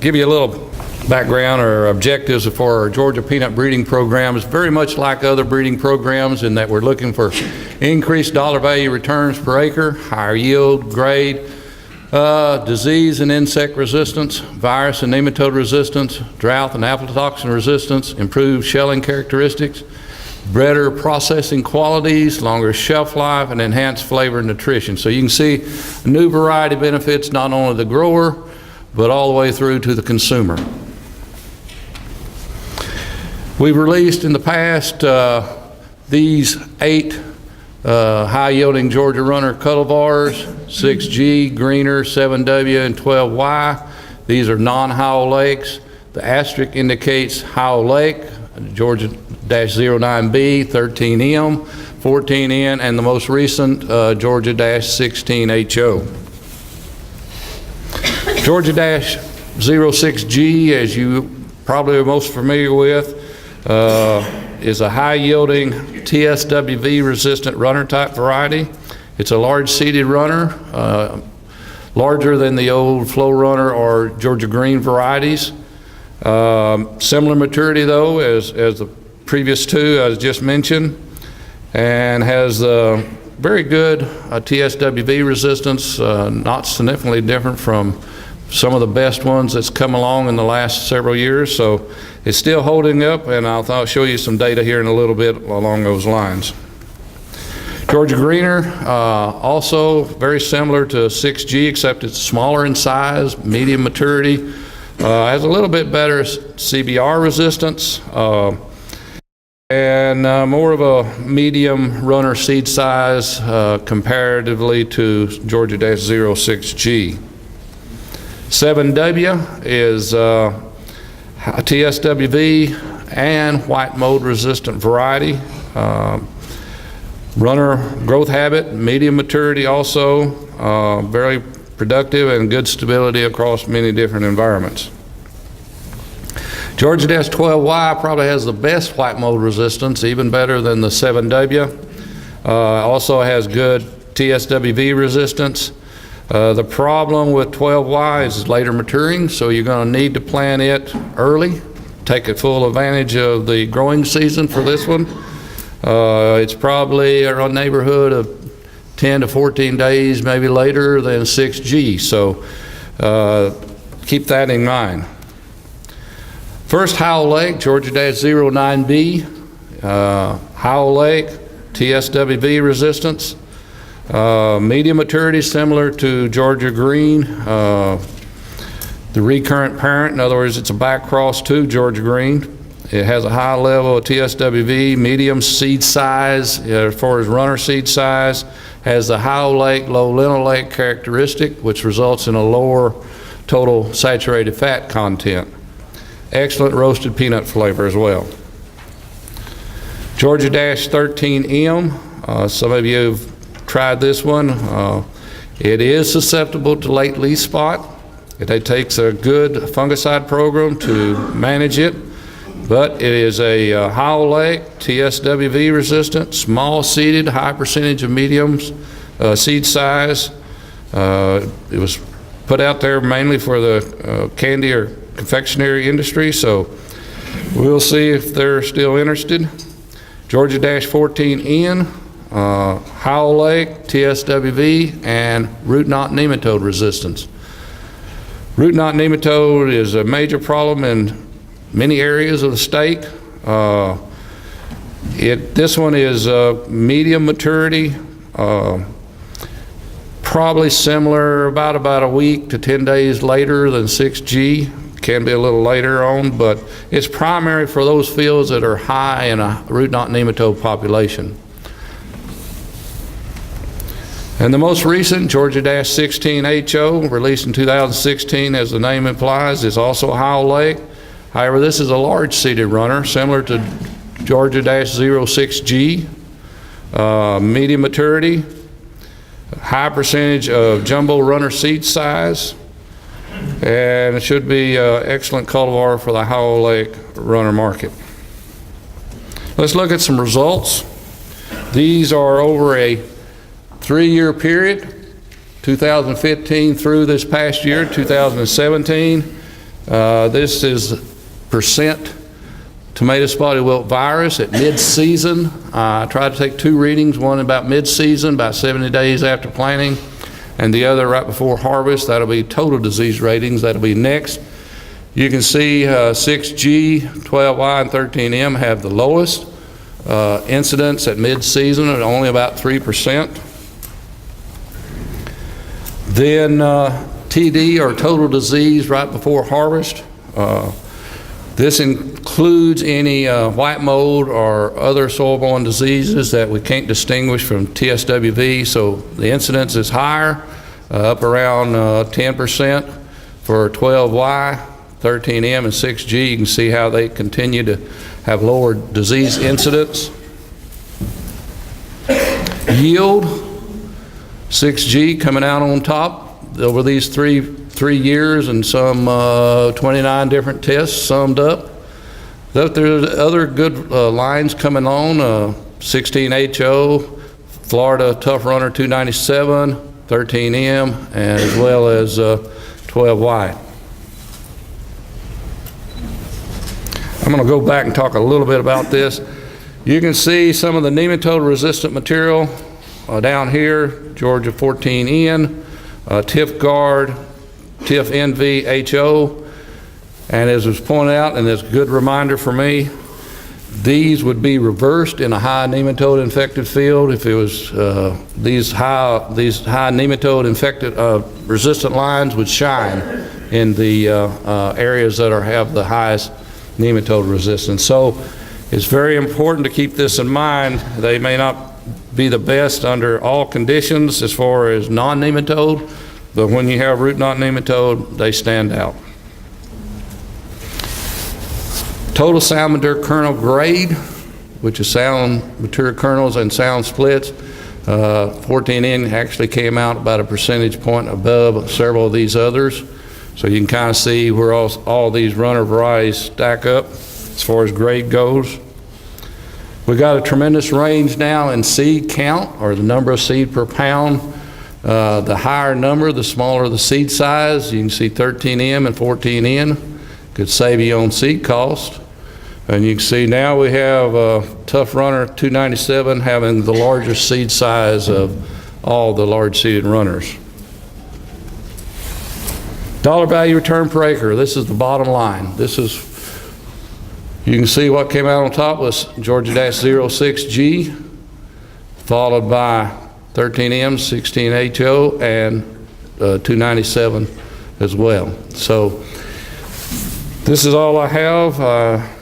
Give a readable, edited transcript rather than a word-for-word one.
give you a little background or objectives for our Georgia peanut breeding program. Is very much like other breeding programs in that we're looking for increased dollar value returns per acre, higher yield, grade, disease and insect resistance, virus and nematode resistance, drought and aflatoxin resistance, improved shelling characteristics, better processing qualities, longer shelf life, and enhanced flavor and nutrition. So you can see a new variety benefits not only the grower, but all the way through to the consumer. We've released in the past these 8 high-yielding Georgia Runner cultivars, 6G, Greener, 7W, and 12Y. These are non-Howell Lakes. The asterisk indicates Howell Lake, Georgia-09B, 13M, 14N, and the most recent Georgia-16HO. Georgia-06G, as you probably are most familiar with, is a high-yielding TSWV resistant runner type variety. It's a large seeded runner, larger than the old Flow Runner or Georgia Green varieties. Similar maturity though as the previous 2 I just mentioned, and has very good TSWV resistance, not significantly different from some of the best ones that's come along in the last several years. So it's still holding up, and I'll show you some data here in a little bit along those lines. Georgia Greener, also very similar to 6G, except it's smaller in size, medium maturity, has a little bit better CBR resistance, and more of a medium runner seed size comparatively to Georgia-06G. 7W is TSWV and white mold resistant variety. Runner growth habit, medium maturity also, very productive and good stability across many different environments. Georgia-12Y probably has the best white mold resistance, even better than the 7W. Also has good TSWV resistance. The problem with 12Y is later maturing, so you're going to need to plant it early, take a full advantage of the growing season for this one. It's probably around the neighborhood of 10 to 14 days, maybe later than 6G, so keep that in mind. First, Howell Lake, Georgia-09B, Howell Lake, TSWV resistance. Medium maturity similar to Georgia Green, the recurrent parent. In other words, it's a back cross to Georgia Green. It has a high level of TSWV, medium seed size as far as runner seed size, has the Howell Lake, low linoleic characteristic, which results in a lower total saturated fat content. Excellent roasted peanut flavor as well. Georgia-13M, some of you have tried this one. It is susceptible to late leaf spot. It takes a good fungicide program to manage it, but it is a Howell Lake, TSWV resistant, small seeded, high percentage of mediums seed size. It was put out there mainly for the candy or confectionery industry, so we'll see if they're still interested. Georgia-14N, Howell Lake, TSWV, and root knot nematode resistance. Root knot nematode is a major problem in many areas of the state. This one is medium maturity, probably similar about a week to 10 days later than 6G. Can be a little later on, but it's primary for those fields that are high in a root knot nematode population. And the most recent, Georgia-16HO, released in 2016, as the name implies, is also Howell Lake. However, this is a large seeded runner, similar to Georgia-06G, medium maturity, high percentage of jumbo runner seed size, and it should be excellent cultivar for the Howell Lake runner market. Let's look at some results. These are over a 3-year period, 2015 through this past year, 2017. This is percent tomato spotted wilt virus at mid-season. I tried to take two readings, one about mid-season, about 70 days after planting, and the other right before harvest. That'll be total disease ratings. That'll be next. You can see 6G, 12Y, and 13M have the lowest incidence at mid-season at only about 3%. Then TD, or total disease, right before harvest. This includes any white mold or other soil-borne diseases that we can't distinguish from TSWV, so the incidence is higher, up around 10% for 12Y, 13M, and 6G. You can see how they continue to have lower disease incidence. Yield, 6G coming out on top over these three years, and some 29 different tests summed up. There's other good lines coming on, 16HO, Florida Tough Runner 297, 13M, and as well as 12Y. I'm going to go back and talk a little bit about this. You can see some of the nematode resistant material down here, Georgia 14N, TIF Guard, TIF NV HO, and as was pointed out, and it's a good reminder for me, these would be reversed in a high nematode infected field if it was these high nematode infected resistant lines would shine in the areas that have the highest nematode resistance. So it's very important to keep this in mind. They may not be the best under all conditions as far as non-nematode, but when you have root knot nematode, they stand out. Total sound mature kernel grade, which is sound mature kernels and sound splits. 14N actually came out about a percentage point above several of these others. So you can kind of see where all these runner varieties stack up as far as grade goes. We got a tremendous range now in seed count, or the number of seed per pound. The higher number, the smaller the seed size. You can see 13M and 14N could save you on seed cost. And you can see now we have Tough Runner 297 having the largest seed size of all the large seeded runners. Dollar value return per acre, this is the bottom line. This is, you can see what came out on top was Georgia-06G, followed by 13M, 16HO, and 297 as well. So this is all I have.